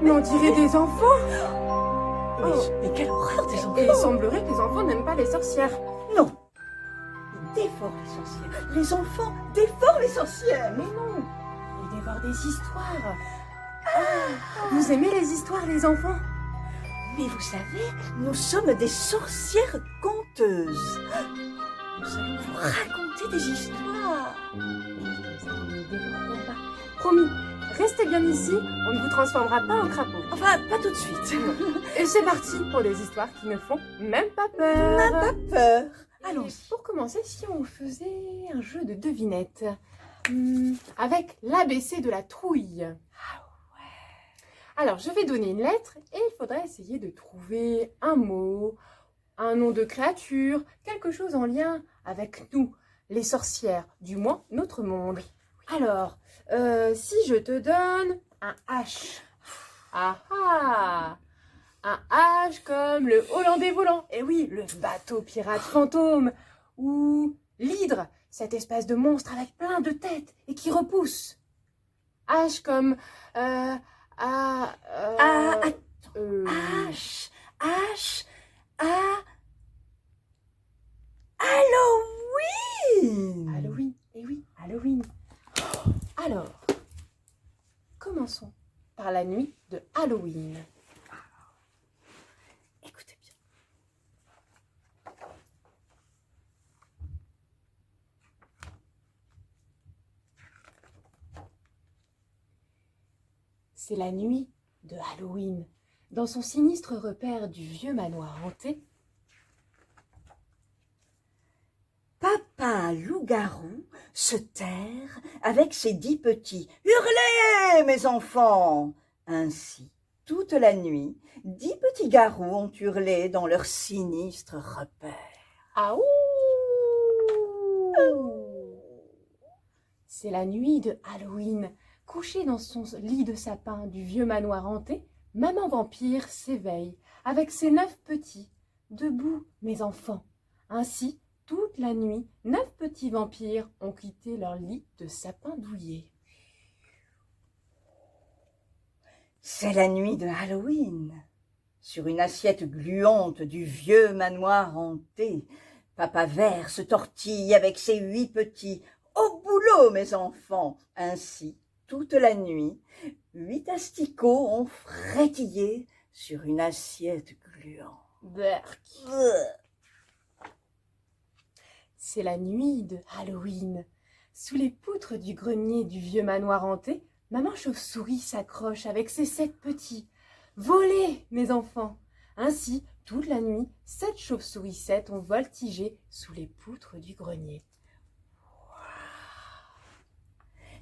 Mais on dirait des enfants. Mais quelle horreur des enfants! Et il semblerait que les enfants n'aiment pas les sorcières. Non! Ils dévorent les sorcières. Les enfants dévorent les sorcières. Mais non, ils dévorent des histoires. Vous aimez les histoires, les enfants? Mais vous savez, nous sommes des sorcières conteuses. Nous allons vous raconter des histoires. Nous ne dévorerons pas. Promis, restez bien ici, on ne vous transformera pas en crapaud. Enfin, pas tout de suite. Et c'est parti pour des histoires qui ne font même pas peur. N'a pas peur. Allons, Allons-y. pour commencer, si on faisait un jeu de devinettes avec l'ABC de la trouille. Alors, je vais donner une lettre et il faudra essayer de trouver un mot, un nom de créature, quelque chose en lien avec nous, les sorcières, du moins notre monde. Alors, si je te donne un H. Ah ah! Un H comme le Hollandais volant. Et oui, le bateau pirate fantôme. Ou l'hydre, cette espèce de monstre avec plein de têtes et qui repousse. H comme... Attends. H. A. Halloween. Halloween, eh oui, Halloween. Alors, commençons par la nuit de Halloween. Écoutez bien. C'est la nuit de Halloween. Dans son sinistre repère du vieux manoir hanté, Papa loup-garou se terre avec ses 10 petits. Hurlez, mes enfants! Ainsi, toute la nuit, 10 petits garous ont hurlé dans leur sinistre repère. Aouh! C'est la nuit de Halloween. Couchée dans son lit de sapin du vieux manoir hanté, maman vampire s'éveille avec ses 9 petits. Debout, mes enfants. Ainsi, toute la nuit, 9 petits vampires ont quitté leur lit de sapin douillet. C'est la nuit de Halloween. Sur une assiette gluante du vieux manoir hanté, Papa Vert se tortille avec ses 8 petits. Au boulot, mes enfants! Ainsi, toute la nuit, 8 asticots ont frétillé sur une assiette gluante. Berk. C'est la nuit de Halloween. Sous les poutres du grenier du vieux manoir hanté, maman chauve-souris s'accroche avec ses 7 petits. Volez, mes enfants! Ainsi, toute la nuit, 7 chauves-souris ont voltigé sous les poutres du grenier.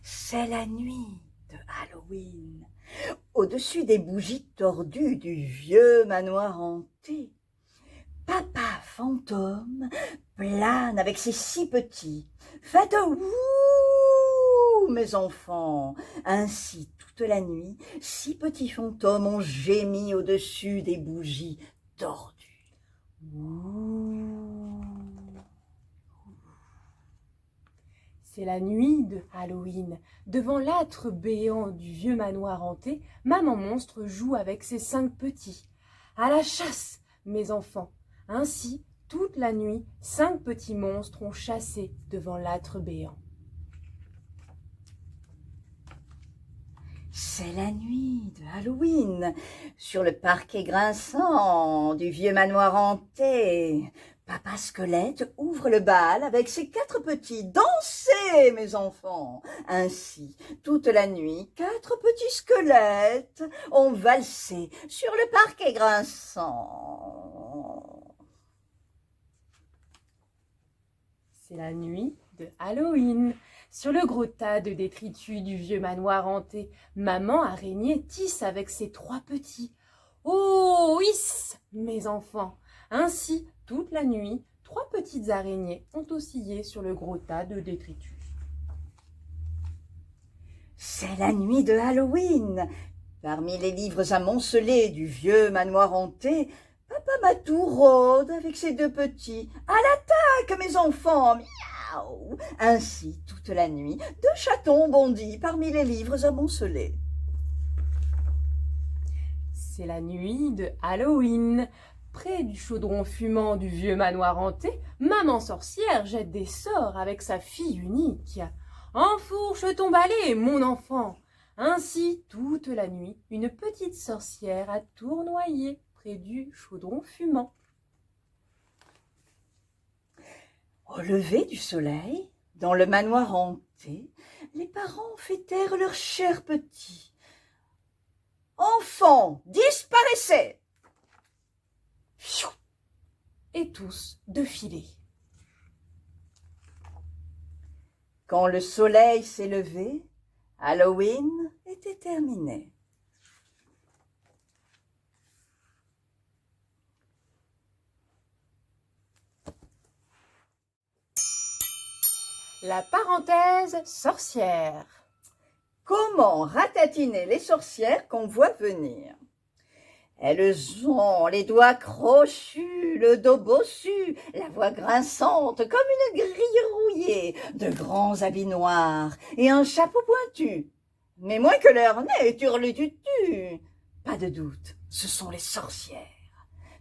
C'est la nuit de Halloween. Au-dessus des bougies tordues du vieux manoir hanté, Papa fantôme plane avec ses 6 petits. Faites ouh, mes enfants! Ainsi, toute la nuit, 6 petits fantômes ont gémi au-dessus des bougies tordues. C'est la nuit de Halloween. Devant l'âtre béant du vieux manoir hanté, maman monstre joue avec ses 5 petits. À la chasse, mes enfants! Ainsi, toute la nuit, 5 petits monstres ont chassé devant l'âtre béant. C'est la nuit de Halloween. Sur le parquet grinçant du vieux manoir hanté, Papa Squelette ouvre le bal avec ses 4 petits. Dansez, mes enfants! Ainsi, toute la nuit, 4 petits squelettes ont valsé sur le parquet grinçant. C'est la nuit de Halloween. Sur le gros tas de détritus du vieux manoir hanté, maman araignée tisse avec ses 3 petits. Oh, hiss, mes enfants! Ainsi, toute la nuit, 3 petites araignées ont oscillé sur le gros tas de détritus. C'est la nuit de Halloween. Parmi les livres amoncelés du vieux manoir hanté, Papa Matou rôde avec ses 2 petits. À l'attaque, mes enfants! Miaou! Ainsi, toute la nuit, 2 chatons bondissent parmi les livres amoncelés. c'est la nuit de Halloween. Près du chaudron fumant du vieux manoir hanté, maman sorcière jette des sorts avec sa fille unique. Enfourche ton balai, mon enfant. Ainsi, toute la nuit, une petite sorcière a tournoyé près du chaudron fumant. Au lever du soleil, dans le manoir hanté, les parents fêtèrent leur cher petit. Enfants, disparaissez! Et tous de filer. Quand le soleil s'est levé, Halloween était terminé. La parenthèse sorcière. Comment ratatiner les sorcières qu'on voit venir? Elles ont les doigts crochus, le dos bossu, la voix grinçante comme une grille rouillée, de grands habits noirs et un chapeau pointu. Mais moins que leur nez, turlututu. Pas de doute, ce sont les sorcières.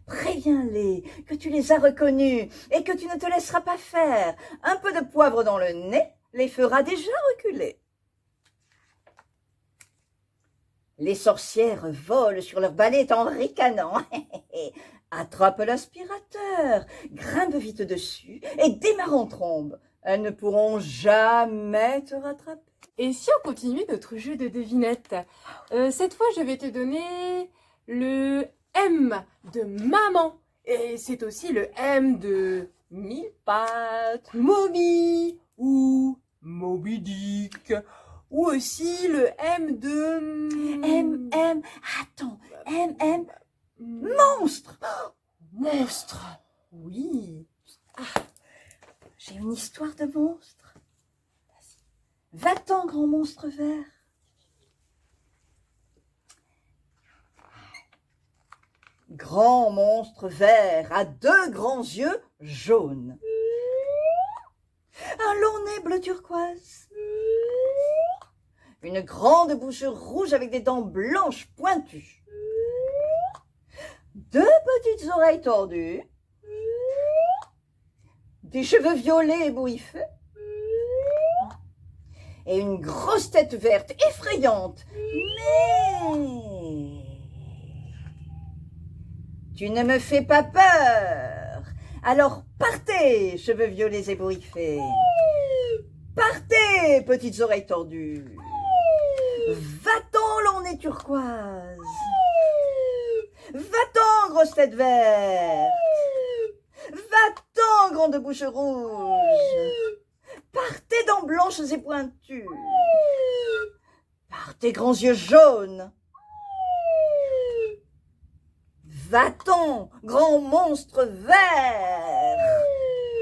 Préviens-les que tu les as reconnues et que tu ne te laisseras pas faire. Un peu de poivre dans le nez les fera déjà reculer. Les sorcières volent sur leur balai en ricanant. Attrape l'aspirateur, grimpe vite dessus et démarre en trombe. Elles ne pourront jamais te rattraper. Et si on continue notre jeu de devinette, cette fois je vais te donner le M de maman. Et c'est aussi le M de mille pattes, Moby ou Moby Dick. Ou aussi le M de... Attends, monstre. Monstre, oui. J'ai une histoire de monstre. Va-t'en, grand monstre vert. Grand monstre vert à deux grands yeux jaunes. Un long nez bleu turquoise. Une grande bouche rouge avec des dents blanches pointues. Deux petites oreilles tordues. Des cheveux violets ébouriffés. Et une grosse tête verte effrayante. Mais tu ne me fais pas peur. Alors partez, cheveux violets ébouriffés. Partez, petites oreilles tordues. Va-t'en, long nez turquoise. Va-t'en, grosse tête verte. Va-t'en, grande bouche rouge. Partez, dents blanches et pointues. Partez, grands yeux jaunes. Va-t'en, grand monstre vert.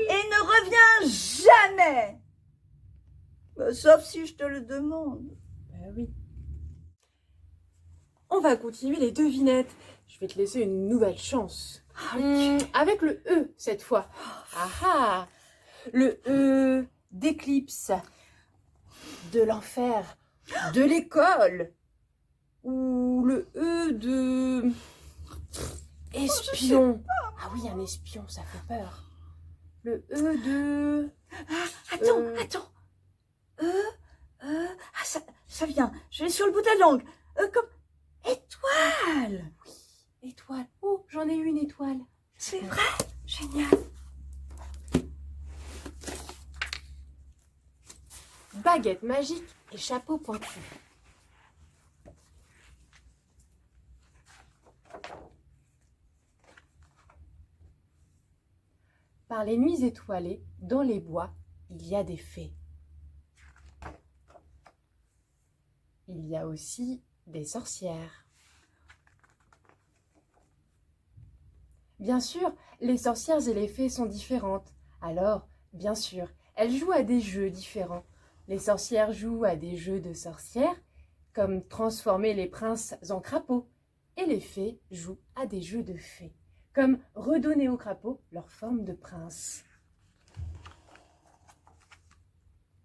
Et ne reviens jamais. Sauf si je te le demande. Ben oui. On va continuer les devinettes. Je vais te laisser une nouvelle chance. Avec le E cette fois. Ah, le E d'éclipse, de l'enfer, de l'école. Ou le E de espion. Ah oui, un espion, ça fait peur. Le E de... Attends. Ça vient. Je l'ai sur le bout de la langue. Comme étoile. Oui, étoile. Oh, j'en ai une étoile. C'est vrai? Génial. Baguette magique et chapeau pointu. Par les nuits étoilées, dans les bois, il y a des fées. Il y a aussi des sorcières. Bien sûr, les sorcières et les fées sont différentes. Alors, bien sûr, elles jouent à des jeux différents. Les sorcières jouent à des jeux de sorcières, comme transformer les princes en crapauds. Et les fées jouent à des jeux de fées, comme redonner aux crapauds leur forme de prince.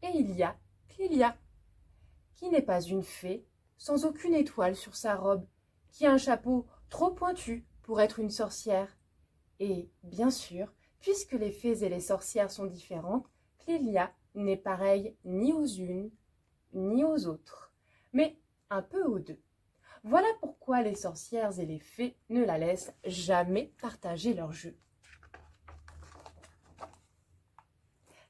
Et il y a Clélia, qui n'est pas une fée, sans aucune étoile sur sa robe, qui a un chapeau trop pointue pour être une sorcière. Et, bien sûr, puisque les fées et les sorcières sont différentes, Clélia n'est pareille ni aux unes ni aux autres, mais un peu aux deux. Voilà pourquoi les sorcières et les fées ne la laissent jamais partager leur jeu.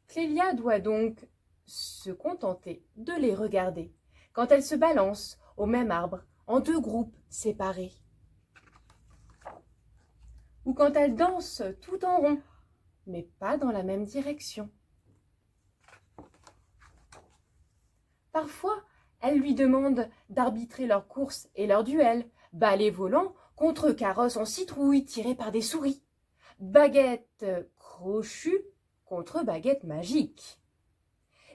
Clélia doit donc se contenter de les regarder quand elles se balancent au même arbre en deux groupes séparés, ou quand elles dansent tout en rond, mais pas dans la même direction. Parfois, elle lui demande d'arbitrer leurs courses et leurs duels, balais volants contre carrosses en citrouille tirés par des souris, baguettes crochues contre baguettes magiques.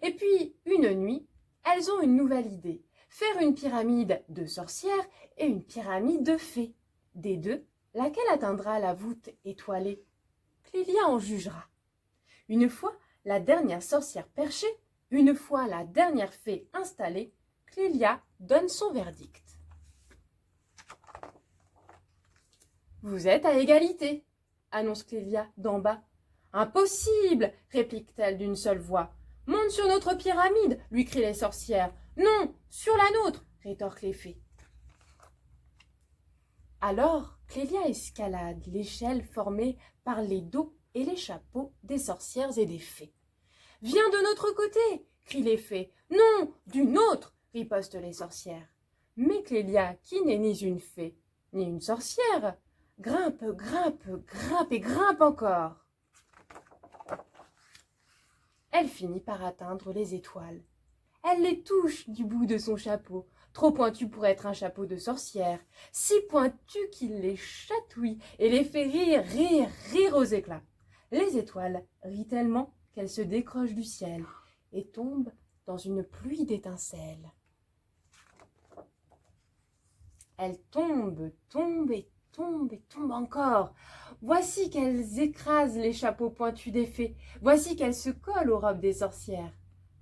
Et puis, une nuit, elles ont une nouvelle idée, faire une pyramide de sorcières et une pyramide de fées. Des deux, laquelle atteindra la voûte étoilée? Clélia en jugera. Une fois la dernière sorcière perchée, une fois la dernière fée installée, Clélia donne son verdict. « Vous êtes à égalité !» annonce Clélia d'en bas. « Impossible !» réplique-t-elle d'une seule voix. « Monte sur notre pyramide !» lui crient les sorcières. « Non, sur la nôtre !» rétorquent les fées. Alors, Clélia escalade l'échelle formée par les dos et les chapeaux des sorcières et des fées. « Viens de notre côté !» crient les fées. « Non, d'une autre !» ripostent les sorcières. Mais Clélia, qui n'est ni une fée, ni une sorcière, grimpe, grimpe, grimpe et grimpe encore. Elle finit par atteindre les étoiles. Elle les touche du bout de son chapeau, trop pointu pour être un chapeau de sorcière, si pointu qu'il les chatouille et les fait rire, rire, rire aux éclats. Les étoiles rient tellement qu'elles se décrochent du ciel et tombent dans une pluie d'étincelles. Elles tombent, tombent et tombent et tombent encore. Voici qu'elles écrasent les chapeaux pointus des fées. Voici qu'elles se collent aux robes des sorcières.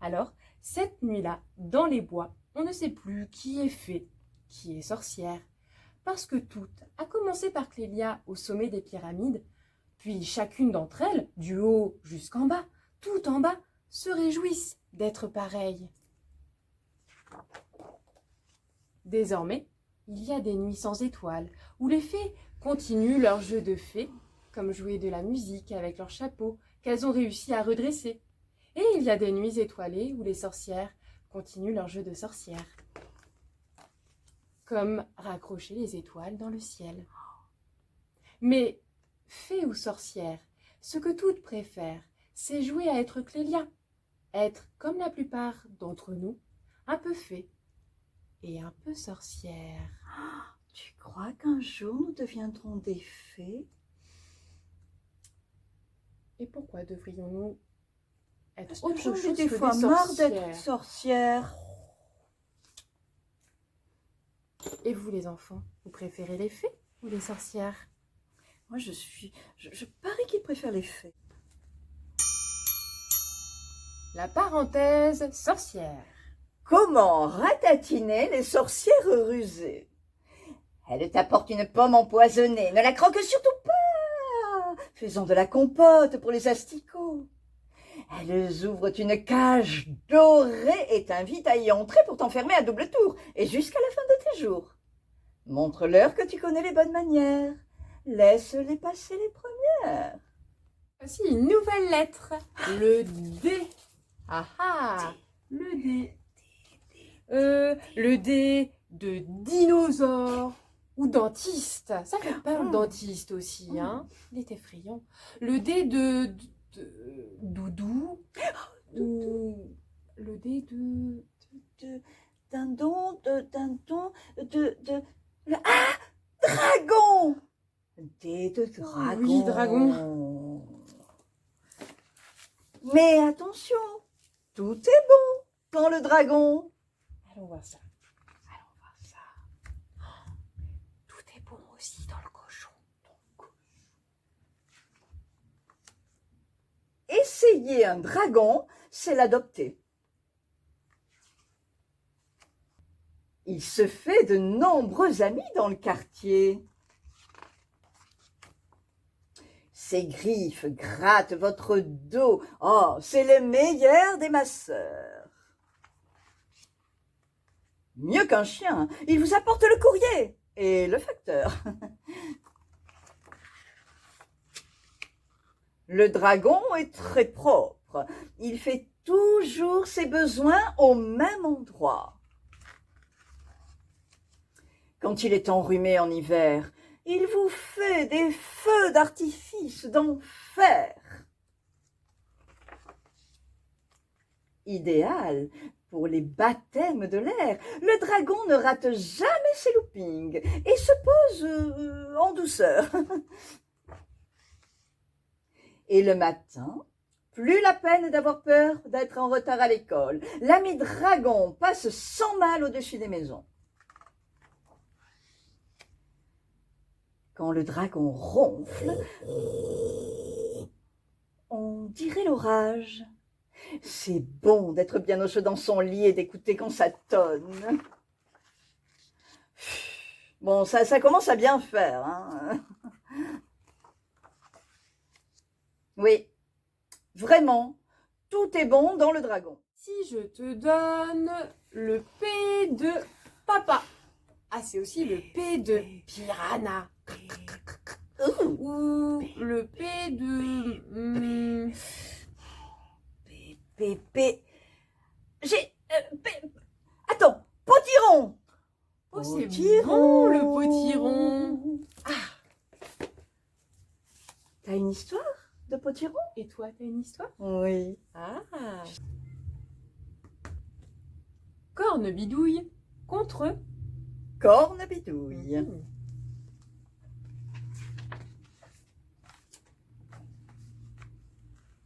Alors, cette nuit-là, dans les bois, on ne sait plus qui est fée, qui est sorcière. Parce que toutes, à commencer par Clélia au sommet des pyramides, puis chacune d'entre elles, du haut jusqu'en bas, tout en bas, se réjouissent d'être pareilles. Désormais, il y a des nuits sans étoiles, où les fées continuent leur jeu de fées, comme jouer de la musique avec leurs chapeaux qu'elles ont réussi à redresser. Et il y a des nuits étoilées où les sorcières continuent leur jeu de sorcières, comme raccrocher les étoiles dans le ciel. Mais, fée ou sorcière, ce que toutes préfèrent, c'est jouer à être Clélia, être, comme la plupart d'entre nous, un peu fée et un peu sorcière. Tu crois qu'un jour nous deviendrons des fées? Et pourquoi devrions-nous être Parce que autre j'en ai chose des que fois des marre sorcières? d'être sorcière. Et vous les enfants, vous préférez les fées ou les sorcières? Moi je parie qu'ils préfèrent les fées. La parenthèse sorcière. Comment ratatiner les sorcières rusées? Elle t'apporte une pomme empoisonnée, ne la croque surtout pas, faisant de la compote pour les asticots. Elles ouvrent une cage dorée et t'invitent à y entrer pour t'enfermer à double tour, et jusqu'à la fin de tes jours. Montre-leur que tu connais les bonnes manières. Laisse-les passer les premières. Voici une nouvelle lettre, le D. Ah ah, le D. Le D de dinosaure ou dentiste. Ça fait peur le dentiste aussi, hein. Il est effrayant. Le D de doudou ou le D de Dindon, ah, dragon! D de dragon. Oui, dragon. Mais attention, tout est bon dans le dragon. Allons voir ça. Allons voir ça. Oh, tout est bon aussi dans le cochon. Essayer un dragon, c'est l'adopter. Il se fait de nombreux amis dans le quartier. Ses griffes grattent votre dos. Oh, c'est le meilleur des masseurs. Mieux qu'un chien, il vous apporte le courrier et le facteur. Le dragon est très propre. Il fait toujours ses besoins au même endroit. Quand il est enrhumé en hiver, il vous fait des feux d'artifice d'enfer. Idéal pour les baptêmes de l'air, le dragon ne rate jamais ses loopings et se pose en douceur. Et le matin, plus la peine d'avoir peur d'être en retard à l'école. L'ami dragon passe sans mal au-dessus des maisons. Quand le dragon ronfle, on dirait l'orage. C'est bon d'être bien au chaud dans son lit et d'écouter quand ça tonne. Bon, ça commence à bien faire, hein. Oui, vraiment, tout est bon dans le dragon. Si je te donne le P de papa. Ah, c'est aussi le P de piranha. Ou le P de... Attends, potiron. Oh, c'est bon, le potiron. T'as une histoire de potiron? Et toi, t'as une histoire? Oui. Ah. Cornebidouille contre... Cornebidouille.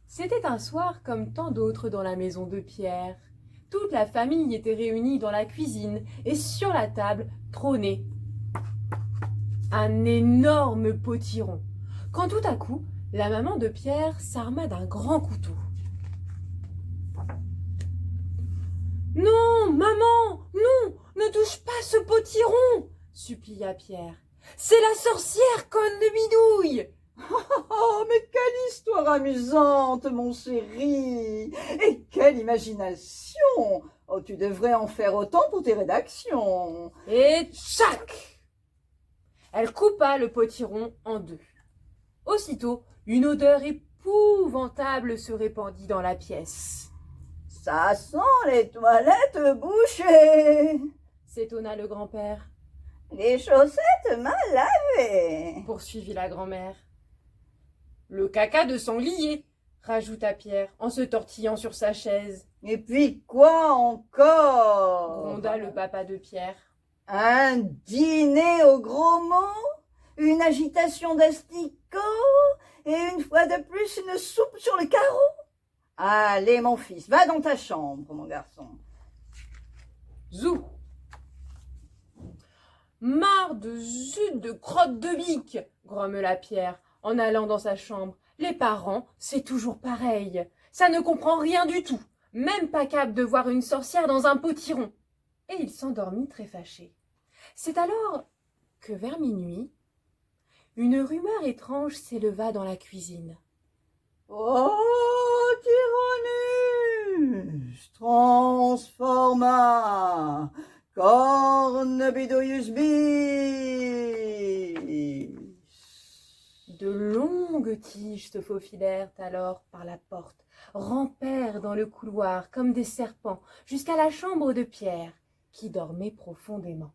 C'était un soir comme tant d'autres dans la maison de Pierre. Toute la famille était réunie dans la cuisine et sur la table trônait un énorme potiron. Quand tout à coup, la maman de Pierre s'arma d'un grand couteau. « Non, maman, non, ne touche pas ce potiron !» supplia Pierre. « C'est la sorcière Cornebidouille !» Oh, mais quelle histoire amusante, mon chéri! Et quelle imagination! Oh, tu devrais en faire autant pour tes rédactions. Et tchac! Elle coupa le potiron en deux. Aussitôt, une odeur épouvantable se répandit dans la pièce. « Ça sent les toilettes bouchées !» s'étonna le grand-père. « Les chaussettes mal lavées !» poursuivit la grand-mère. Le caca de sanglier, rajouta Pierre en se tortillant sur sa chaise. Et puis quoi encore? Gronda le papa de Pierre. Un dîner aux gros mots? Une agitation d'asticots? Et une fois de plus une soupe sur le carreau? Allez mon fils, va dans ta chambre mon garçon. Zou. Marre de zut de crotte de bique, grommela Pierre en allant dans sa chambre. Les parents, c'est toujours pareil. Ça ne comprend rien du tout. Même pas capable de voir une sorcière dans un potiron. Et il s'endormit très fâché. C'est alors que vers minuit, une rumeur étrange s'éleva dans la cuisine. Oh, Tyrannus transforma Cornebidouille bis. De longues tiges se faufilèrent alors par la porte, rampèrent dans le couloir comme des serpents jusqu'à la chambre de Pierre, qui dormait profondément.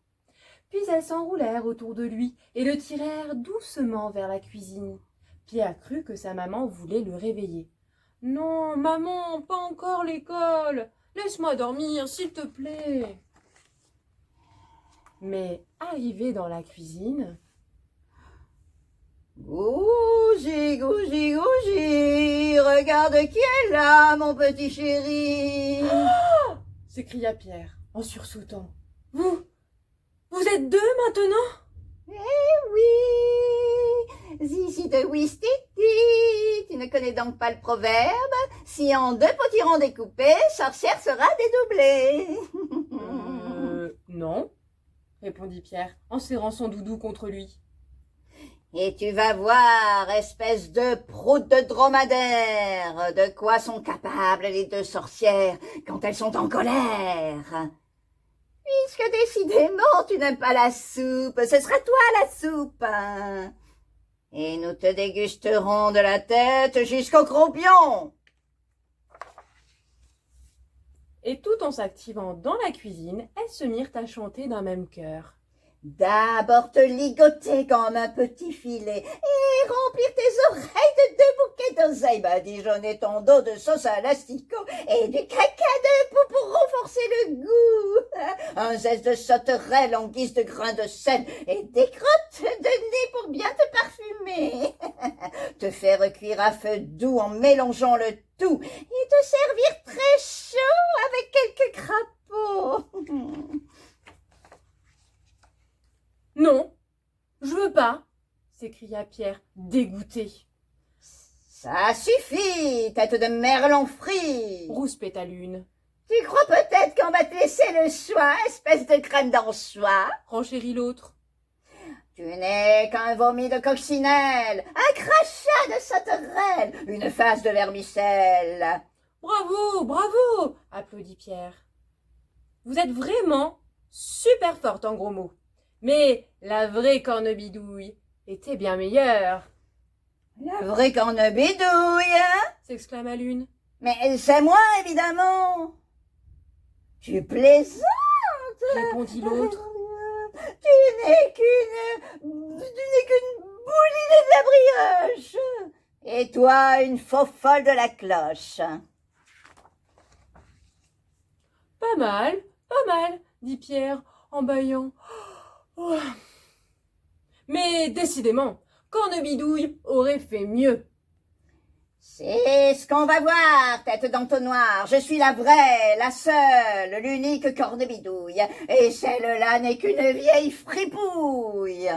Puis elles s'enroulèrent autour de lui et le tirèrent doucement vers la cuisine. Pierre crut que sa maman voulait le réveiller. « Non, maman, pas encore l'école. Laisse-moi dormir, s'il te plaît. » Mais arrivé dans la cuisine... Gougi, gougi, gougi, regarde qui est là, mon petit chéri. Oh s'écria Pierre en sursautant. Vous êtes deux maintenant? Eh oui, Zizi de Wistiti, tu ne connais donc pas le proverbe? Si en deux potirons découpés, sorcière sera dédoublée. Non, répondit Pierre en serrant son doudou contre lui. Et tu vas voir, espèce de prout de dromadaire, de quoi sont capables les deux sorcières quand elles sont en colère. Puisque décidément tu n'aimes pas la soupe, ce sera toi la soupe. Hein. Et nous te dégusterons de la tête jusqu'au croupion. Et tout en s'activant dans la cuisine, elles se mirent à chanter d'un même cœur. D'abord te ligoter comme un petit filet et remplir tes oreilles de 2 bouquets d'oseille, badigeonner ton dos de sauce à l'asticot et du caca de poux pour renforcer le goût, un zeste de sauterelle en guise de grain de sel et des crottes de nez pour bien te parfumer, te faire cuire à feu doux en mélangeant le tout et te servir très chaud avec quelques crapauds. Non, je veux pas, s'écria Pierre, dégoûté. Ça suffit, tête de merlan frit. Rouspéta l'une. Tu crois peut-être qu'on va te laisser le choix, espèce de crème d'anchois? Renchérit l'autre. Tu n'es qu'un vomi de coccinelle, un crachat de sauterelle, une face de vermicelle. Bravo, bravo, applaudit Pierre. Vous êtes vraiment super forte en gros mots. Mais la vraie cornebidouille était bien meilleure. La vraie cornebidouille, hein? S'exclama l'une. Mais c'est moi, évidemment. Tu plaisantes, Répondit l'autre. Tu n'es qu'une bouline de la brioche. Et toi, une faux folle de la cloche. Pas mal, dit Pierre en bâillant. Oh. Mais décidément, Cornebidouille aurait fait mieux. C'est ce qu'on va voir, tête d'entonnoir. Je suis la vraie, la seule, l'unique Cornebidouille. Et celle-là n'est qu'une vieille fripouille.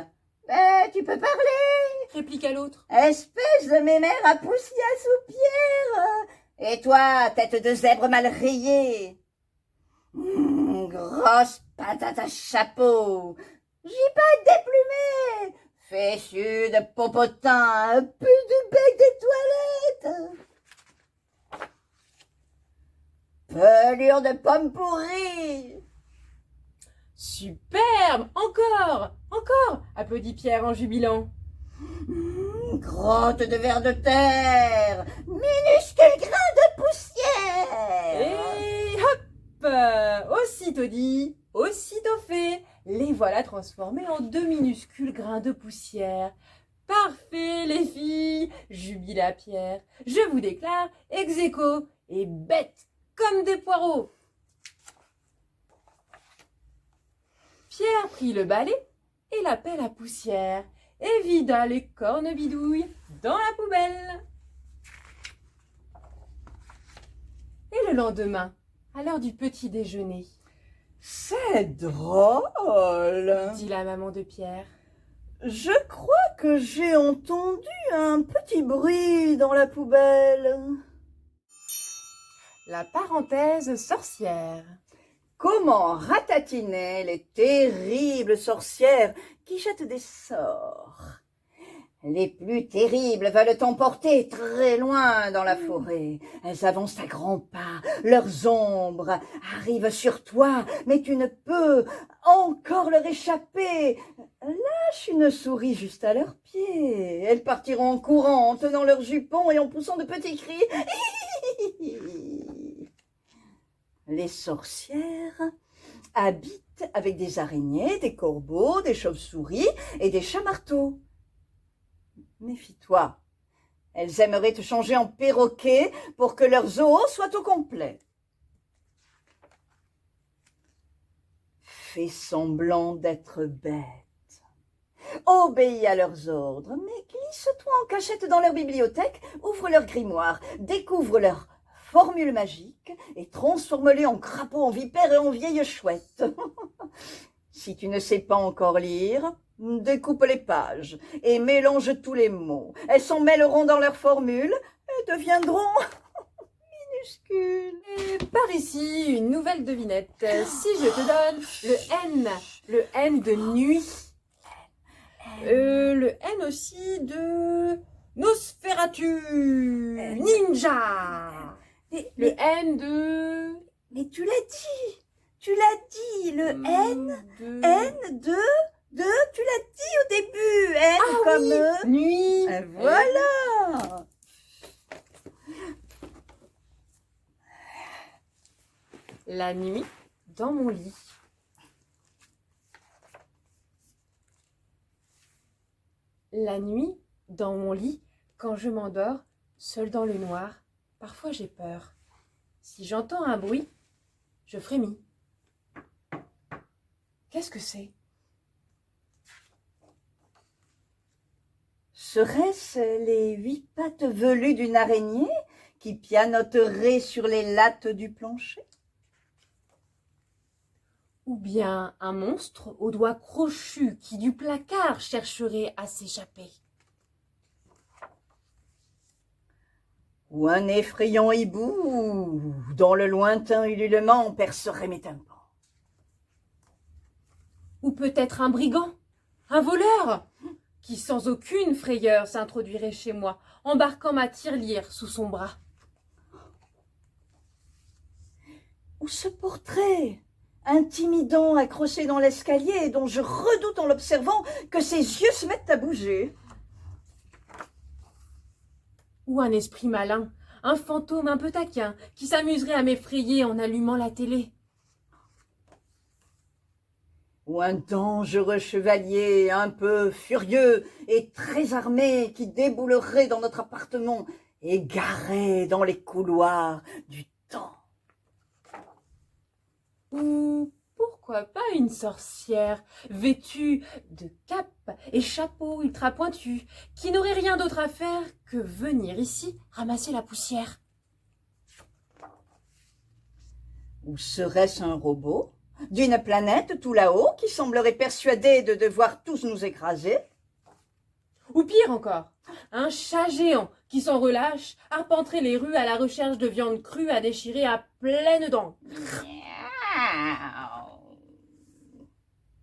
Tu peux parler, répliqua l'autre. espèce de mémère à poussière à soupière. Et toi, tête de zèbre mal rayée. Grosse patate à chapeau. J'y pas déplumé. Fessu de popotin, un peu du bec des toilettes. Pelure de pomme pourrie. Superbe, encore, applaudit Pierre en jubilant. Grotte de vers de terre, minuscule grain de poussière. Et hop, aussitôt dit, aussitôt fait, les voilà transformés en 2 minuscules grains de poussière. Parfait, les filles, jubila Pierre. Je vous déclare ex aequo et bêtes comme des poireaux. Pierre prit le balai et la pelle à poussière et vida les cornebidouilles dans la poubelle. Et le lendemain, à l'heure du petit déjeuner, C'est drôle, dit la maman de Pierre. Je crois que j'ai entendu un petit bruit dans la poubelle. La parenthèse sorcière. Comment ratatiner les terribles sorcières qui jettent des sorts? Les plus terribles veulent t'emporter très loin dans la forêt. Elles avancent à grands pas, leurs ombres arrivent sur toi, mais tu ne peux encore leur échapper. Lâche une souris juste à leurs pieds. Elles partiront en courant, en tenant leurs jupons et en poussant de petits cris. Les sorcières habitent avec des araignées, des corbeaux, des chauves-souris et des chats-marteaux. Méfie-toi, elles aimeraient te changer en perroquet pour que leurs os soient au complet. Fais semblant d'être bête. Obéis à leurs ordres, mais glisse-toi en cachette dans leur bibliothèque, ouvre leur grimoire, découvre leur formule magique et transforme-les en crapauds, en vipères et en vieilles chouettes. Si tu ne sais pas encore lire, découpe les pages et mélange tous les mots. Elles s'en mêleront dans leur formule et deviendront minuscules. Et par ici, une nouvelle devinette. Si je te donne le N de nuit. Le N aussi de Nosferatu, ninja. Le N de... Mais tu l'as dit, le N de, tu l'as dit au début, N comme... Nuit. Et voilà. La nuit, dans mon lit. La nuit, dans mon lit, quand je m'endors, seule dans le noir, parfois j'ai peur. Si j'entends un bruit, je frémis. Qu'est-ce que c'est? Serait-ce les 8 pattes velues d'une araignée qui pianoteraient sur les lattes du plancher? Ou bien un monstre aux doigts crochus qui du placard chercherait à s'échapper? Ou un effrayant hibou dont le lointain ululement percerait mes tympans? Ou peut-être un brigand, un voleur, qui sans aucune frayeur s'introduirait chez moi, embarquant ma tirelire sous son bras? Ou ce portrait intimidant accroché dans l'escalier dont je redoute en l'observant que ses yeux se mettent à bouger? Ou un esprit malin, un fantôme un peu taquin, qui s'amuserait à m'effrayer en allumant la télé? Ou un dangereux chevalier un peu furieux et très armé qui déboulerait dans notre appartement, égaré dans les couloirs du temps? Ou pourquoi pas une sorcière vêtue de cape et chapeau ultra pointu, qui n'aurait rien d'autre à faire que venir ici ramasser la poussière? Ou serait-ce un robot d'une planète tout là-haut qui semblerait persuadé de devoir tous nous écraser? Ou pire encore, un chat géant qui s'en relâche arpenterait les rues à la recherche de viande crue à déchirer à pleines dents.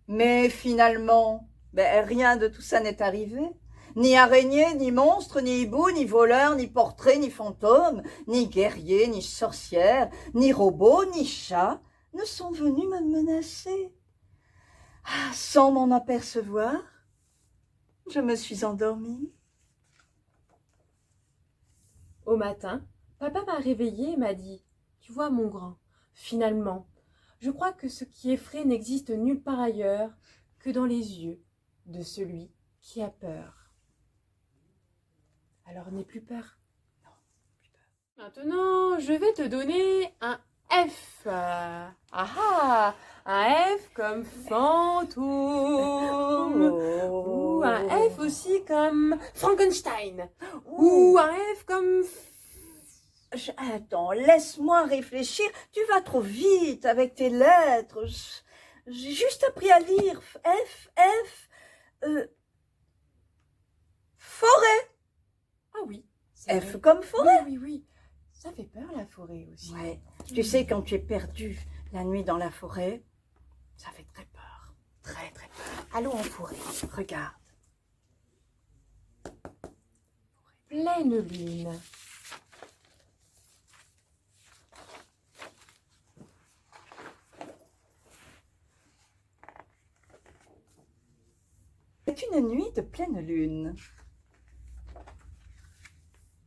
Mais finalement, rien de tout ça n'est arrivé. Ni araignée, ni monstre, ni hibou, ni voleur, ni portrait, ni fantôme, ni guerrier, ni sorcière, ni robot, ni chat ne sont venus me menacer. Sans m'en apercevoir, je me suis endormie. Au matin, papa m'a réveillée et m'a dit « Tu vois, mon grand, finalement, je crois que ce qui effraie n'existe nulle part ailleurs que dans les yeux de celui qui a peur. Alors n'aie plus peur. Non, plus peur. Maintenant, je vais te donner un F. Un F comme fantôme. Ou un F aussi comme Frankenstein. Ou un F comme... Attends, laisse-moi réfléchir. Tu vas trop vite avec tes lettres. J'ai juste appris à lire. Forêt. Ah oui. F comme forêt. Oui. Ça fait peur la forêt aussi. Ouais. Tu sais, quand tu es perdu la nuit dans la forêt, ça fait très peur. Très, très peur. Allons en forêt. Regarde. Pleine lune. C'est une nuit de pleine lune.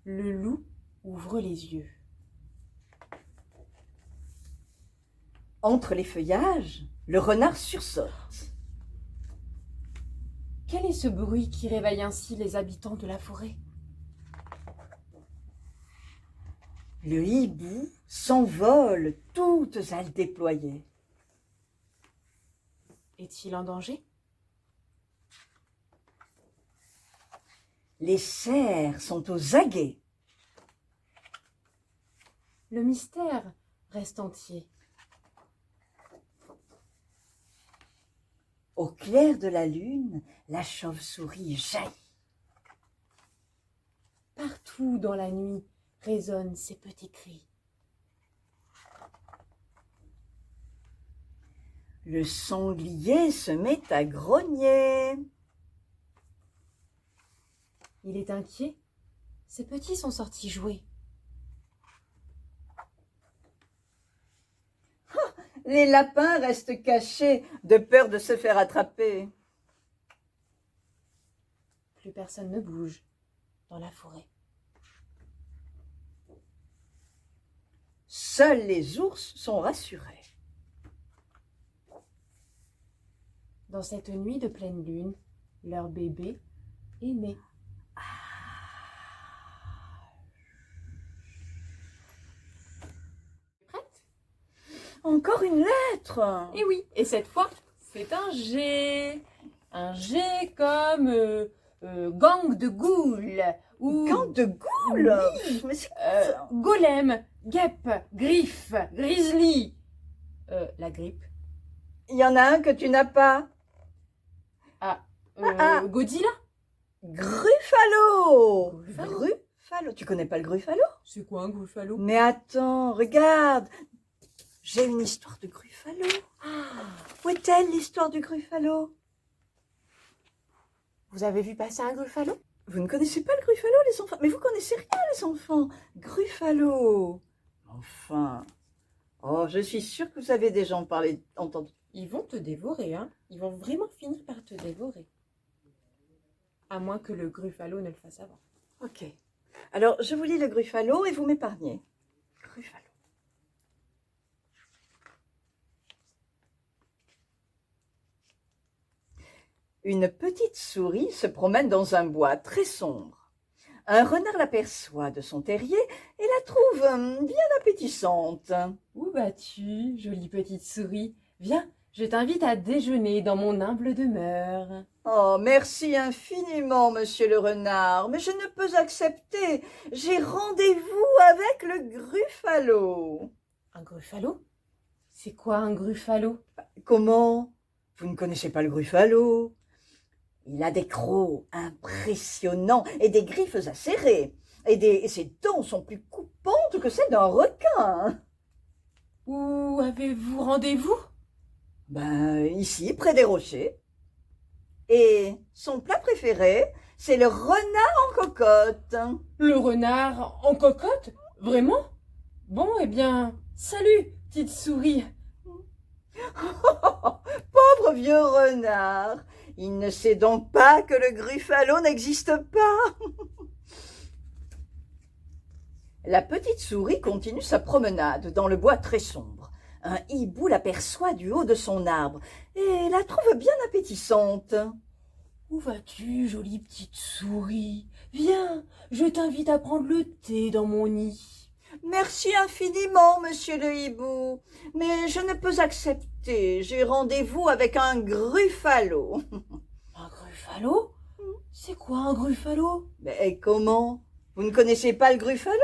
Le loup ouvre les yeux. Entre les feuillages, le renard sursaute. Quel est ce bruit qui réveille ainsi les habitants de la forêt? Le hibou s'envole, toutes ailes déployées. Est-il en danger? Les cerfs sont aux aguets. Le mystère reste entier. Au clair de la lune, la chauve-souris jaillit. Partout dans la nuit résonnent ces petits cris. Le sanglier se met à grogner. Il est inquiet. Ses petits sont sortis jouer. Les lapins restent cachés de peur de se faire attraper. Plus personne ne bouge dans la forêt. Seuls les ours sont rassurés. Dans cette nuit de pleine lune, leur bébé est né. Prête? Encore une lettre. Et oui, et cette fois, c'est un G. Un G comme gang de goules. Ou Gang de goules. Oui. Mais c'est quoi ça? golem, guêpe, griffe, grizzly. La grippe. Il y en a un que tu n'as pas. Godzilla. Gruffalo. Gruffalo. Gruffalo. Tu connais pas le Gruffalo? C'est quoi un gruffalo? Mais attends, regarde. J'ai une histoire de Gruffalo. Où est-elle l'histoire du Gruffalo? Vous avez vu passer un gruffalo? Vous ne connaissez pas le Gruffalo, les enfants? Mais vous connaissez rien, les enfants. Gruffalo. Enfin. Oh, je suis sûre que vous avez déjà entendu. Ils vont te dévorer, hein. Ils vont vraiment finir par te dévorer. À moins que le gruffalo ne le fasse avant. Ok. Alors, je vous lis le Gruffalo et vous m'épargnez. Gruffalo. Une petite souris se promène dans un bois très sombre. Un renard l'aperçoit de son terrier et la trouve bien appétissante. Où vas-tu, jolie petite souris? Viens, je t'invite à déjeuner dans mon humble demeure. Oh, merci infiniment, monsieur le renard, mais je ne peux accepter. J'ai rendez-vous avec le Gruffalo. Un gruffalo? C'est quoi un gruffalo? Comment? Vous ne connaissez pas le Gruffalo? Il a des crocs impressionnants et des griffes acérées. Et ses dents sont plus coupantes que celles d'un requin. Où avez-vous rendez-vous? Ben, ici, près des rochers. Et son plat préféré, c'est le renard en cocotte. Le renard en cocotte? Vraiment? Bon, eh bien, salut, petite souris. Pauvre vieux renard, il ne sait donc pas que le Gruffalo n'existe pas. La petite souris continue sa promenade dans le bois très sombre. Un hibou l'aperçoit du haut de son arbre et la trouve bien appétissante. Où vas-tu, jolie petite souris? Viens, je t'invite à prendre le thé dans mon nid. Merci infiniment, monsieur le hibou, mais je ne peux accepter. J'ai rendez-vous avec un Gruffalo. Un gruffalo? C'est quoi un gruffalo? Mais comment? Vous ne connaissez pas le Gruffalo?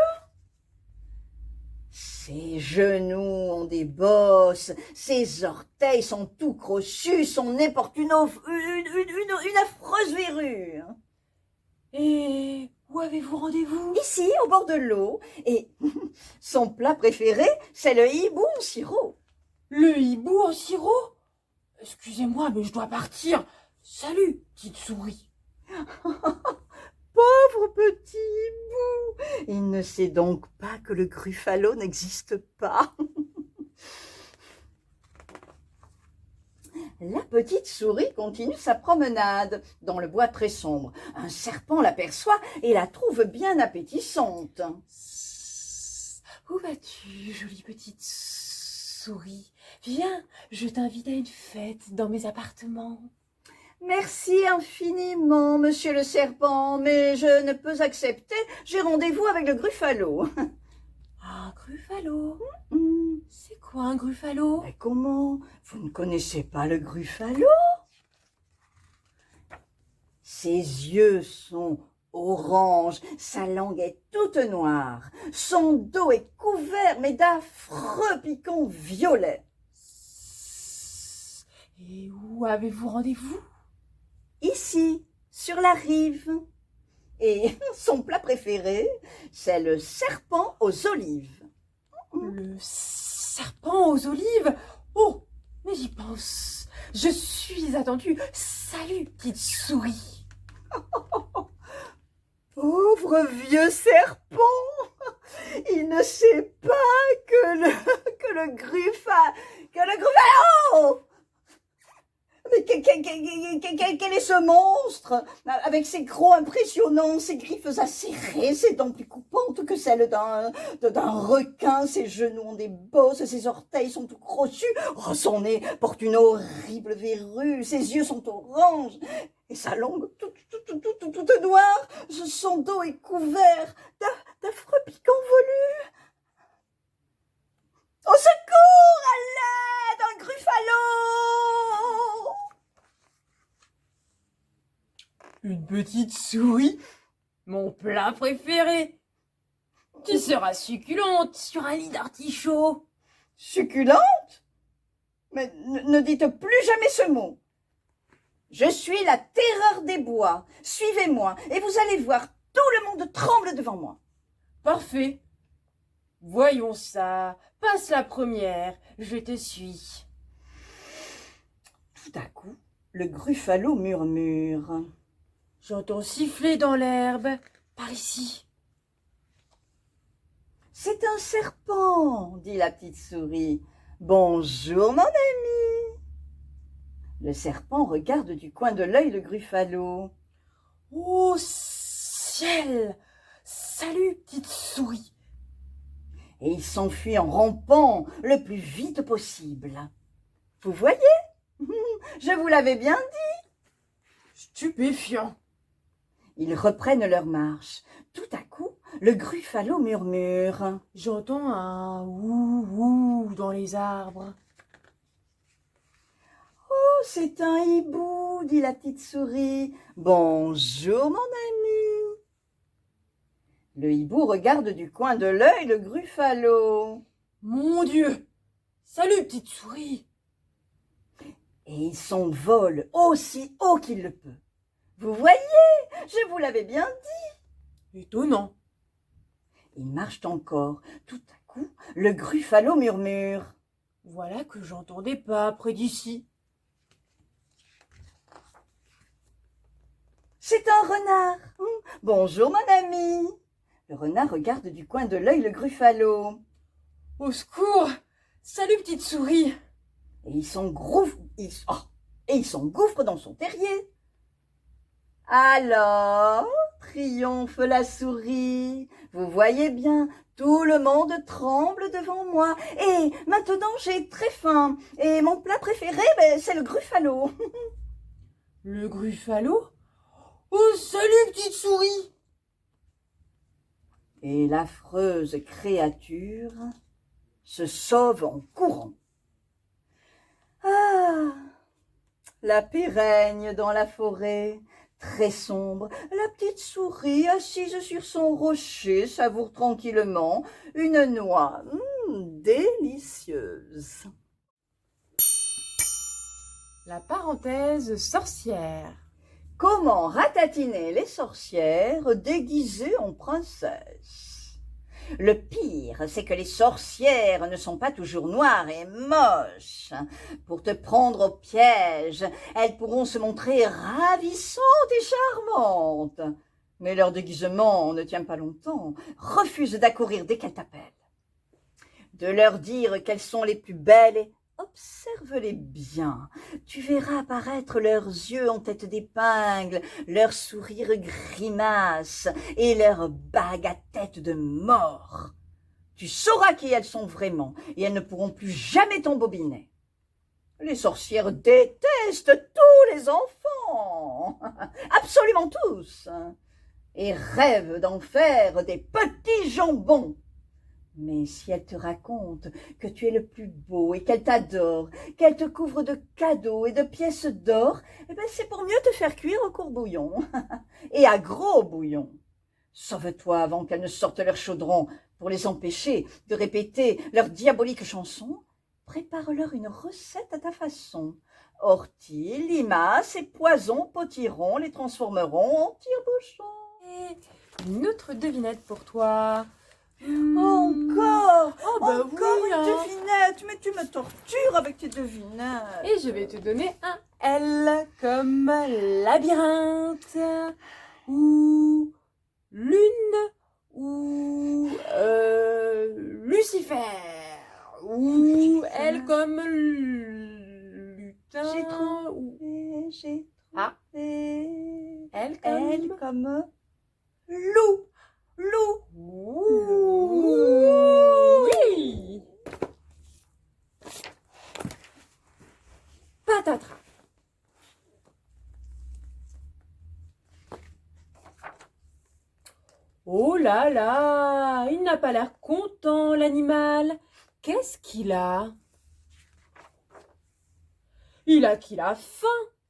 Ses genoux ont des bosses, ses orteils sont tout crochus, son nez porte une affreuse verrue. Et où avez-vous rendez-vous? Ici, au bord de l'eau, et son plat préféré, c'est le hibou en sirop. Le hibou en sirop? Excusez-moi, mais je dois partir. Salut, petite souris. Pauvre petit hibou, il ne sait donc pas que le Gruffalo n'existe pas. La petite souris continue sa promenade dans le bois très sombre. Un serpent l'aperçoit et la trouve bien appétissante. Où vas-tu, jolie petite souris? Viens, je t'invite à une fête dans mes appartements. Merci infiniment, monsieur le serpent, mais je ne peux accepter. J'ai rendez-vous avec le Gruffalo. Un gruffalo? Hmm, C'est quoi un gruffalo? mais comment? Vous ne connaissez pas le Gruffalo? Ses yeux sont orange, sa langue est toute noire, son dos est couvert mais d'affreux piquants violets. Et où avez-vous rendez-vous? Ici, sur la rive. Et son plat préféré, c'est le serpent aux olives. Le serpent aux olives? Oh, mais j'y pense. Je suis attendue. Salut, petite souris. pauvre vieux serpent, il ne sait pas que le Gruffalo. Mais quel est ce monstre? Avec ses crocs impressionnants, ses griffes acérées, ses dents plus coupantes que celles d'un requin, ses genoux ont des bosses, ses orteils sont tout crochus, oh, son nez porte une horrible verrue, ses yeux sont oranges, et sa langue toute noire, son dos est couvert d'affreux piquants velus. Au secours, à l'aide, un Gruffalo! Une petite souris, mon plat préféré. Tu seras succulente sur un lit d'artichaut. Succulente? Mais ne dites plus jamais ce mot. Je suis la terreur des bois. Suivez-moi et vous allez voir, tout le monde tremble devant moi. Parfait. Voyons ça. Passe la première, je te suis. Tout à coup, le Gruffalo murmure. J'entends siffler dans l'herbe, par ici. C'est un serpent, dit la petite souris. Bonjour, mon ami. Le serpent regarde du coin de l'œil le Gruffalo. Oh ciel! Salut, petite souris. Et il s'enfuit en rampant le plus vite possible. Vous voyez? Je vous l'avais bien dit. Stupéfiant. Ils reprennent leur marche. Tout à coup, le Gruffalo murmure. J'entends un ouh-ouh dans les arbres. Oh, c'est un hibou, dit la petite souris. Bonjour, mon ami. Le hibou regarde du coin de l'œil le Gruffalo. Mon Dieu! Salut, petite souris. Et il s'envole aussi haut qu'il le peut. Vous voyez, je vous l'avais bien dit. Étonnant. Ils marchent encore. Tout à coup, le Gruffalo murmure. Voilà que j'entendais pas près d'ici. C'est un renard. Bonjour, mon ami. Le renard regarde du coin de l'œil le Gruffalo. Au secours! Salut, petite souris. Et il s'engouffre dans son terrier. Alors, triomphe la souris. Vous voyez bien, tout le monde tremble devant moi. Et maintenant, j'ai très faim. Et mon plat préféré, c'est le Gruffalo. Le Gruffalo? Oh, salut, petite souris. Et l'affreuse créature se sauve en courant. Ah, la paix règne dans la forêt, très sombre. La petite souris, assise sur son rocher, savoure tranquillement une noix délicieuse. La parenthèse sorcière. Comment ratatiner les sorcières déguisées en princesses? Le pire, c'est que les sorcières ne sont pas toujours noires et moches. Pour te prendre au piège, elles pourront se montrer ravissantes et charmantes. Mais leur déguisement ne tient pas longtemps, refuse d'accourir dès qu'elles t'appellent. De leur dire qu'elles sont les plus belles et observe-les bien, tu verras apparaître leurs yeux en tête d'épingle, leurs sourires grimaces et leurs bagues à tête de mort. Tu sauras qui elles sont vraiment et elles ne pourront plus jamais t'embobiner. Les sorcières détestent tous les enfants, absolument tous, et rêvent d'en faire des petits jambons. Mais si elle te raconte que tu es le plus beau et qu'elle t'adore, qu'elle te couvre de cadeaux et de pièces d'or, c'est pour mieux te faire cuire au courbouillon et à gros bouillon. Sauve-toi avant qu'elles ne sortent leur chaudron pour les empêcher de répéter leur diabolique chanson. Prépare-leur une recette à ta façon. Orties, limaces et poisons potiront les transformeront en tire-bouchons. Et une autre devinette pour toi. Encore bah Encore oui, une hein. devinette. Mais tu me tortures avec tes devinettes. Et je vais te donner un L comme labyrinthe ou lune fameux loup. Loup. Oui. Patatras. Oh là là, il n'a pas l'air content, l'animal. Qu'est-ce qu'il a? Il a faim.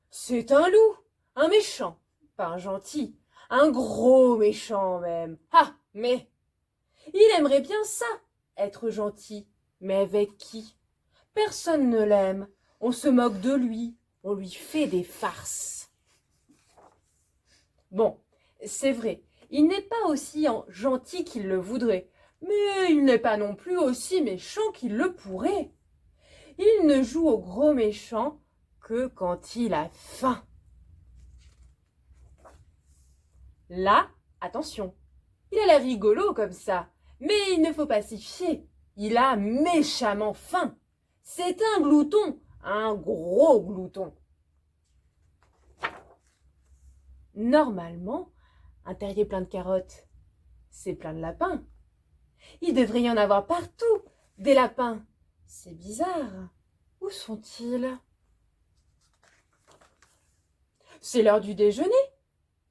C'est un loup, un méchant, pas un gentil, un gros méchant même. Ah, mais il aimerait bien ça, être gentil. Mais avec qui? Personne ne l'aime. On se moque de lui, on lui fait des farces. Bon, c'est vrai, il n'est pas aussi gentil qu'il le voudrait, mais il n'est pas non plus aussi méchant qu'il le pourrait. Il ne joue au gros méchant que quand il a faim. Là, attention, il a l'air rigolo comme ça, mais il ne faut pas s'y fier. Il a méchamment faim. C'est un glouton, un gros glouton. Normalement, un terrier plein de carottes, c'est plein de lapins. Il devrait y en avoir partout, des lapins. C'est bizarre. Où sont-ils? C'est l'heure du déjeuner.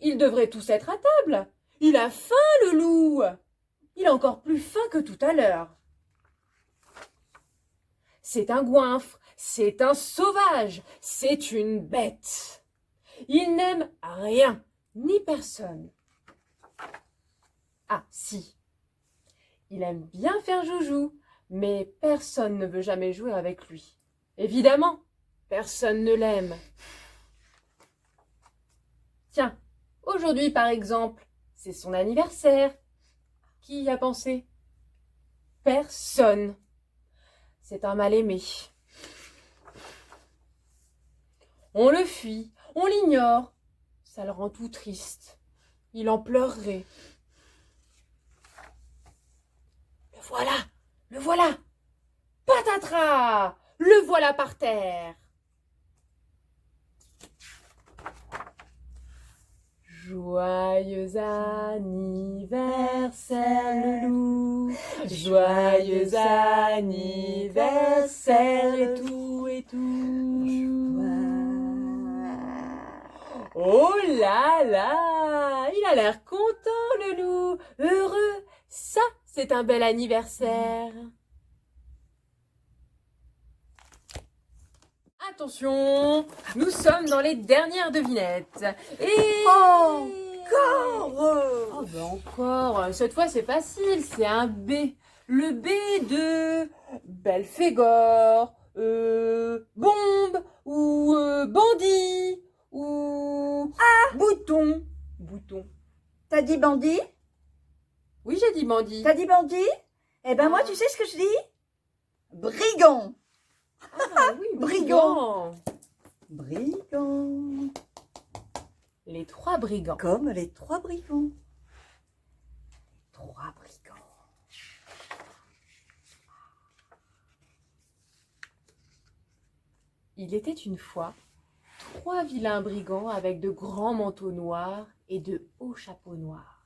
Ils devraient tous être à table. Il a faim, le loup. Il a encore plus faim que tout à l'heure. C'est un goinfre, c'est un sauvage, c'est une bête. Il n'aime rien, ni personne. Ah, si. Il aime bien faire joujou, mais personne ne veut jamais jouer avec lui. Évidemment, personne ne l'aime. Tiens, aujourd'hui par exemple, c'est son anniversaire. Qui y a pensé? Personne. C'est un mal-aimé. On le fuit, on l'ignore. Ça le rend tout triste. Il en pleurerait. Le voilà. Patatras, le voilà par terre. Joyeux anniversaire le loup, joyeux anniversaire et tout et tout. Oh là là, il a l'air content le loup, heureux, ça c'est un bel anniversaire. Attention, nous sommes dans les dernières devinettes. Et... Encore Oh ben encore, cette fois c'est facile, c'est un B. Le B de Belphégor, bombe, ou bandit, ou bouton. Bouton. T'as dit bandit? Oui, j'ai dit bandit. T'as dit bandit? Eh ben moi, tu sais ce que je dis? Brigand. Ah oui, Brigand. Brigand. Les trois brigands. Comme les trois brigands. Trois brigands. Il était une fois trois vilains brigands avec de grands manteaux noirs et de hauts chapeaux noirs.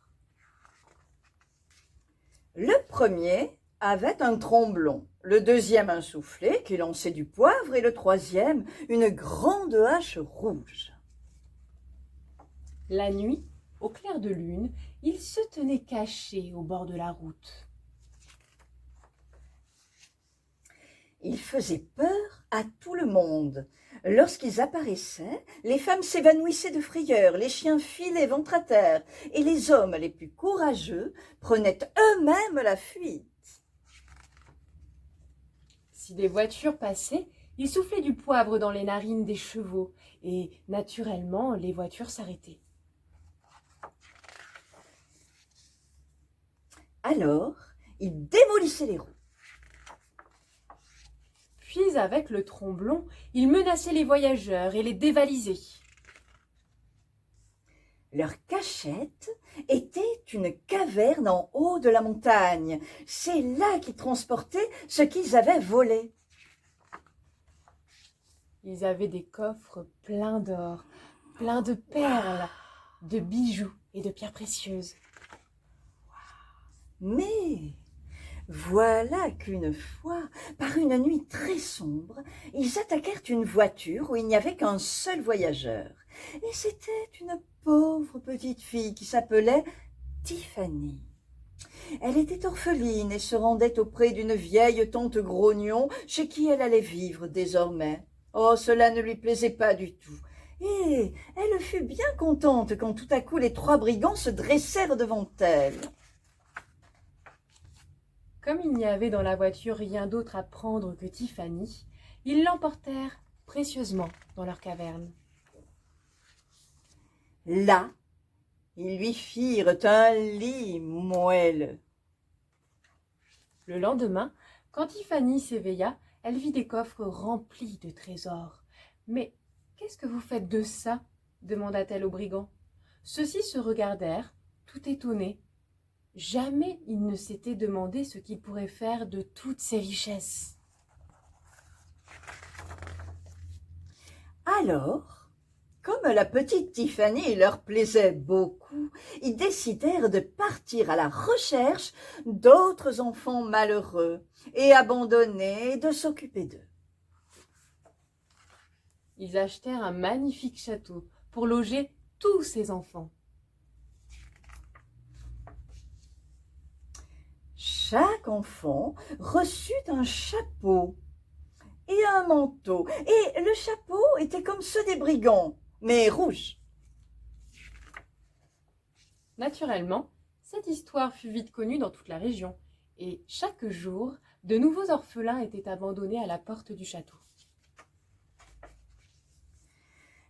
Le premier avait un tromblon, le deuxième un soufflet qui lançait du poivre et le troisième une grande hache rouge. La nuit, au clair de lune, ils se tenaient cachés au bord de la route. Ils faisaient peur à tout le monde. Lorsqu'ils apparaissaient, les femmes s'évanouissaient de frayeur, les chiens filaient ventre à terre, et les hommes les plus courageux prenaient eux-mêmes la fuite. Si des voitures passaient, ils soufflaient du poivre dans les narines des chevaux, et naturellement, les voitures s'arrêtaient. Alors, ils démolissaient les roues. Puis, avec le tromblon, ils menaçaient les voyageurs et les dévalisaient. Leur cachette était une caverne en haut de la montagne. C'est là qu'ils transportaient ce qu'ils avaient volé. Ils avaient des coffres pleins d'or, pleins de perles, de bijoux et de pierres précieuses. Mais voilà qu'une fois, par une nuit très sombre, ils attaquèrent une voiture où il n'y avait qu'un seul voyageur. Et c'était une pauvre petite fille qui s'appelait Tiffany. Elle était orpheline et se rendait auprès d'une vieille tante Grognon chez qui elle allait vivre désormais. Oh, cela ne lui plaisait pas du tout. Et elle fut bien contente quand tout à coup les 3 brigands se dressèrent devant elle. Comme il n'y avait dans la voiture rien d'autre à prendre que Tiffany, ils l'emportèrent précieusement dans leur caverne. Là, ils lui firent un lit moelleux. Le lendemain, quand Tiffany s'éveilla, elle vit des coffres remplis de trésors. « Mais qu'est-ce que vous faites de ça ?» demanda-t-elle aux brigands. Ceux-ci se regardèrent, tout étonnés. Jamais ils ne s'étaient demandé ce qu'ils pourraient faire de toutes ces richesses. Alors, comme la petite Tiffany leur plaisait beaucoup, ils décidèrent de partir à la recherche d'autres enfants malheureux et abandonnés et de s'occuper d'eux. Ils achetèrent un magnifique château pour loger tous ces enfants. Chaque enfant reçut un chapeau et un manteau, et le chapeau était comme ceux des brigands, mais rouge. Naturellement, cette histoire fut vite connue dans toute la région, et chaque jour, de nouveaux orphelins étaient abandonnés à la porte du château.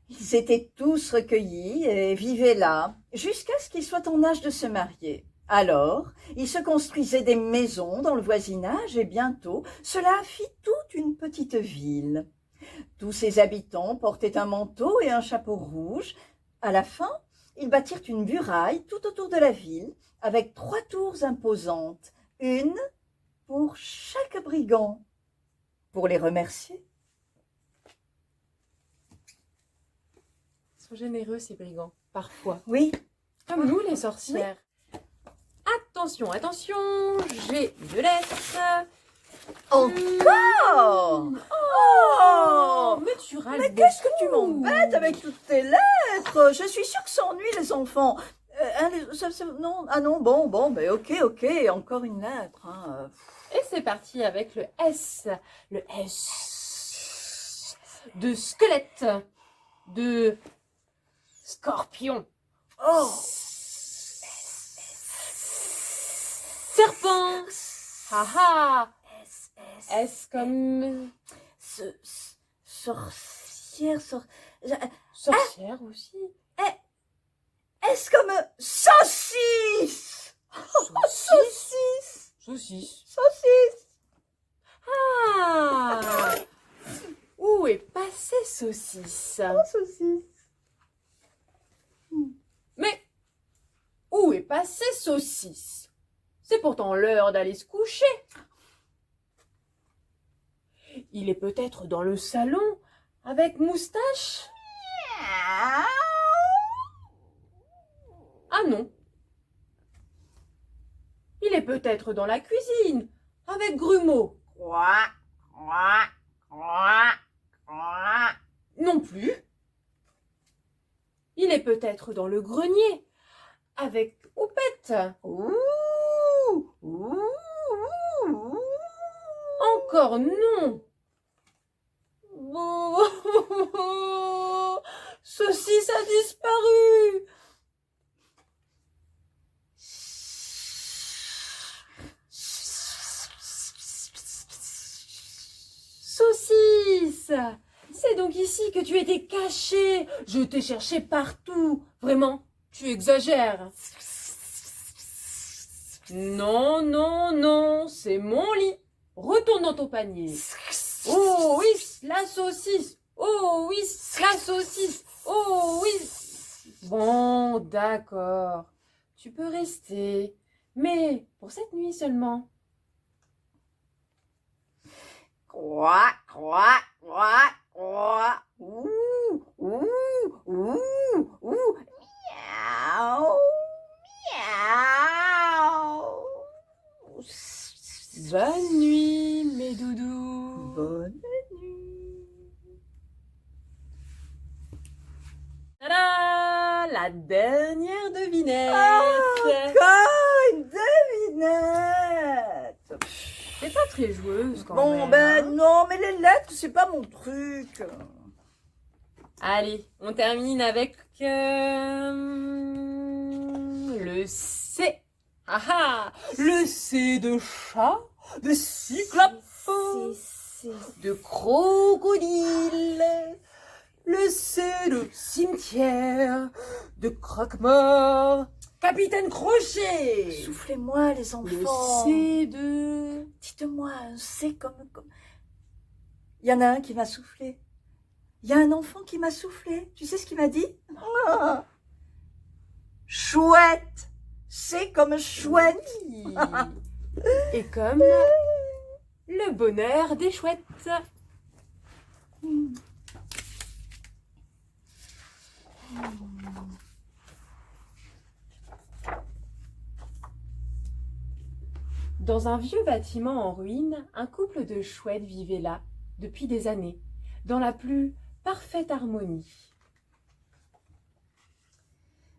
Ils étaient tous recueillis et vivaient là, jusqu'à ce qu'ils soient en âge de se marier. Alors, ils se construisaient des maisons dans le voisinage et bientôt, cela fit toute une petite ville. Tous ses habitants portaient un manteau et un chapeau rouge. À la fin, ils bâtirent une muraille tout autour de la ville, avec 3 tours imposantes, une pour chaque brigand, pour les remercier. Ils sont généreux, ces brigands, parfois. Oui, Comme nous, les sorcières. Attention, attention, j'ai une lettre. encore Oh Mais tu râles Mais qu'est-ce que tu beaucoup. m'embêtes avec toutes tes lettres? Je suis sûre que ça ennuie les enfants. Non, ah non, bon, ben ok, encore une lettre. Hein. Et c'est parti avec le S. Le S. De squelette. De scorpion. Oh, Serpent. Haha. S, S comme sorcière, sorcière aussi. S comme saucisse. Saucisse. Saucisse. Saucisse. Ah. Où est passée saucisse? Saucisse. Mais où est passée saucisse? C'est pourtant l'heure d'aller se coucher. Il est peut-être dans le salon avec Moustache. Ah non. Il est peut-être dans la cuisine avec Grumeau. Non plus. Il est peut-être dans le grenier avec Houppette. Encore non. Saucisse a disparu. Saucisse, c'est donc ici que tu étais cachée. Je t'ai cherché partout. Vraiment, tu exagères. Non, non, non, c'est mon lit. Retourne dans ton panier. Oh oui, la saucisse. Oh oui, la saucisse. Oh oui. Bon, d'accord. Tu peux rester, mais pour cette nuit seulement. Ouh, ouh, ouh, ouh, miaou. Bonne nuit, mes doudous. Bonne nuit. Tada! La dernière devinette. Encore une devinette. T'es pas très joueuse quand Bon, même. ben hein. non, mais les lettres, c'est pas mon truc. Allez, on termine avec le C. Ah ah! Le C de chat, de cyclope, de crocodile. Le C de cimetière, de croque-mort, Capitaine Crochet. Soufflez-moi, les Le enfants. C de... Dites-moi un C comme... Il y en a un qui m'a soufflé. Il y a un enfant qui m'a soufflé. Tu sais ce qu'il m'a dit? Ah. Chouette. C'est comme chouette. Oui. Et comme le bonheur des chouettes. Dans un vieux bâtiment en ruine, un couple de chouettes vivait là, depuis des années, dans la plus parfaite harmonie.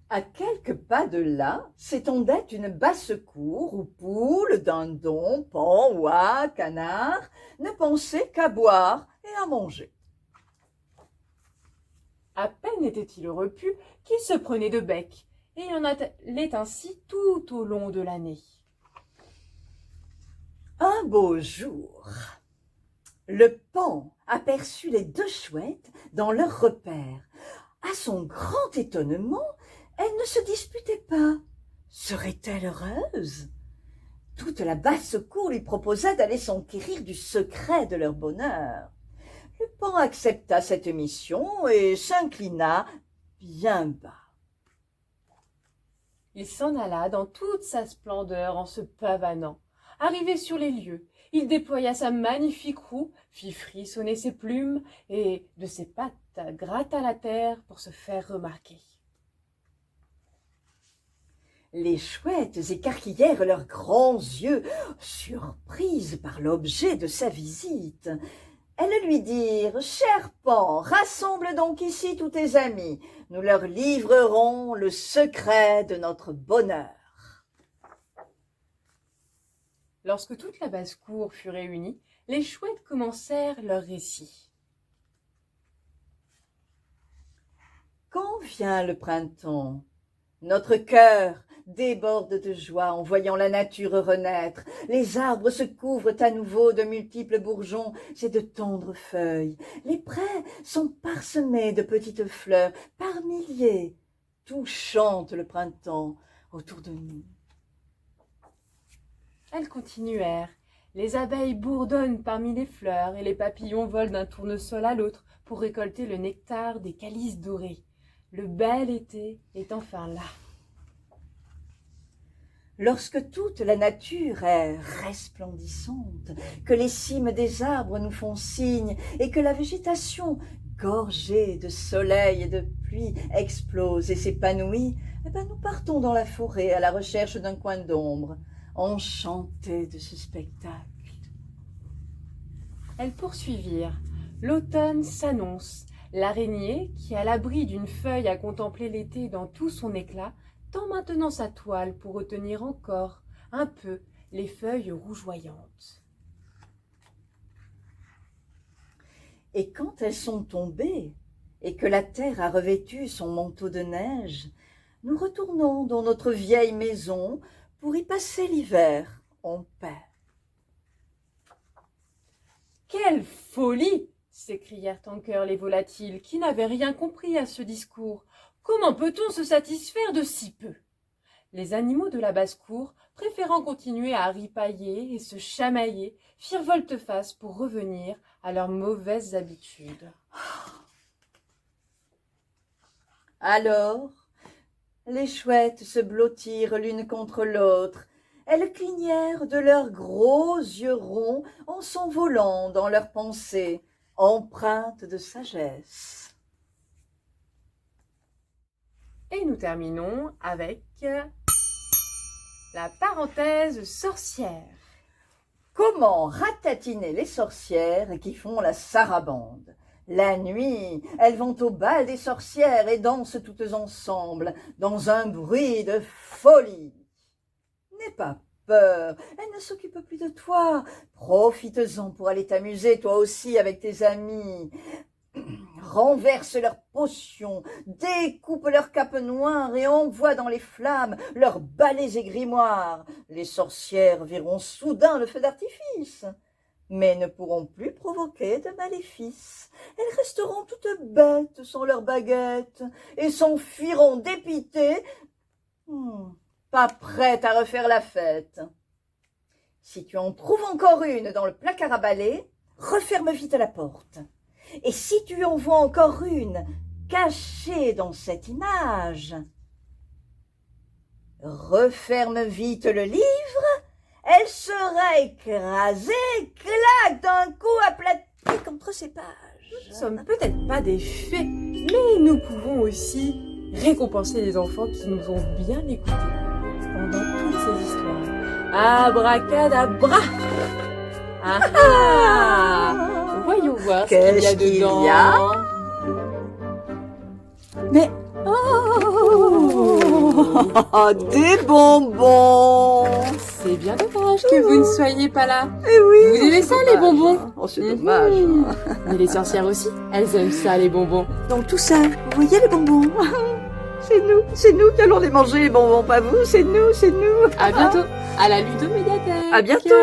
À quelques pas de là s'étendait une basse-cour où poules, dindons, paons, oies, canards ne pensaient qu'à boire et à manger. À peine était-il repu qu'il se prenait de bec, et il en allait ainsi tout au long de l'année. Un beau jour, le paon aperçut les deux chouettes dans leur repère. À son grand étonnement, elles ne se disputaient pas. Serait-elle heureuse? Toute la basse-cour lui proposa d'aller s'enquérir du secret de leur bonheur. Le paon accepta cette mission et s'inclina bien bas. Il s'en alla dans toute sa splendeur en se pavanant. Arrivé sur les lieux, il déploya sa magnifique roue, fit frissonner ses plumes et, de ses pattes, gratta la terre pour se faire remarquer. Les chouettes écarquillèrent leurs grands yeux, surprises par l'objet de sa visite. Elles lui dirent « Cher paon, rassemble donc ici tous tes amis. Nous leur livrerons le secret de notre bonheur. » Lorsque toute la basse-cour fut réunie, les chouettes commencèrent leur récit. Quand vient le printemps, notre cœur déborde de joie en voyant la nature renaître. Les arbres se couvrent à nouveau de multiples bourgeons et de tendres feuilles. Les prés sont parsemés de petites fleurs par milliers. Tout chante le printemps autour de nous. Elles continuèrent. Les abeilles bourdonnent parmi les fleurs et les papillons volent d'un tournesol à l'autre pour récolter le nectar des calices dorés. Le bel été est enfin là. Lorsque toute la nature est resplendissante, que les cimes des arbres nous font signe et que la végétation, gorgée de soleil et de pluie, explose et s'épanouit, nous partons dans la forêt à la recherche d'un coin d'ombre, enchantés de ce spectacle. Elles poursuivirent. L'automne s'annonce. L'araignée, qui à l'abri d'une feuille a contemplé l'été dans tout son éclat, tend maintenant sa toile pour retenir encore un peu les feuilles rougeoyantes. Et quand elles sont tombées et que la terre a revêtu son manteau de neige, nous retournons dans notre vieille maison pour y passer l'hiver en paix. Quelle folie! S'écrièrent en chœur les volatiles, qui n'avaient rien compris à ce discours. Comment peut-on se satisfaire de si peu? Les animaux de la basse-cour, préférant continuer à ripailler et se chamailler, firent volte-face pour revenir à leurs mauvaises habitudes. Alors, les chouettes se blottirent l'une contre l'autre. Elles clignèrent de leurs gros yeux ronds en s'envolant dans leurs pensées, empreintes de sagesse. Et nous terminons avec la parenthèse sorcière. Comment ratatiner les sorcières qui font la sarabande? La nuit, elles vont au bal des sorcières et dansent toutes ensemble dans un bruit de folie. N'aie pas peur, elles ne s'occupent plus de toi. Profites-en pour aller t'amuser toi aussi avec tes amis. Renverse leurs potions, découpe leurs capes noires et envoie dans les flammes leurs balais et grimoires. Les sorcières verront soudain le feu d'artifice, mais ne pourront plus provoquer de maléfices. Elles resteront toutes bêtes sans leurs baguettes et s'enfuiront dépitées, pas prêtes à refaire la fête. Si tu en trouves encore une dans le placard à balai, referme vite la porte. Et si tu en vois encore une cachée dans cette image, referme vite le livre, elle sera écrasée, claque d'un coup aplatie contre ses pages. Nous ne sommes peut-être pas des fées, mais nous pouvons aussi récompenser les enfants qui nous ont bien écoutés pendant toutes ces histoires. Abracadabra! Ah ah! Voyons voir ce qu'il y a dedans. Mais des bonbons. C'est bien dommage que vous ne soyez pas là. Eh oui. Vous aimez ça, les bonbons? Oh, c'est dommage. Mais les sorcières aussi, elles aiment ça, les bonbons. Donc tout ça, vous voyez les bonbons? C'est nous qui allons les manger, les bonbons, pas vous, c'est nous. À bientôt, à la Ludomédiathèque. À bientôt.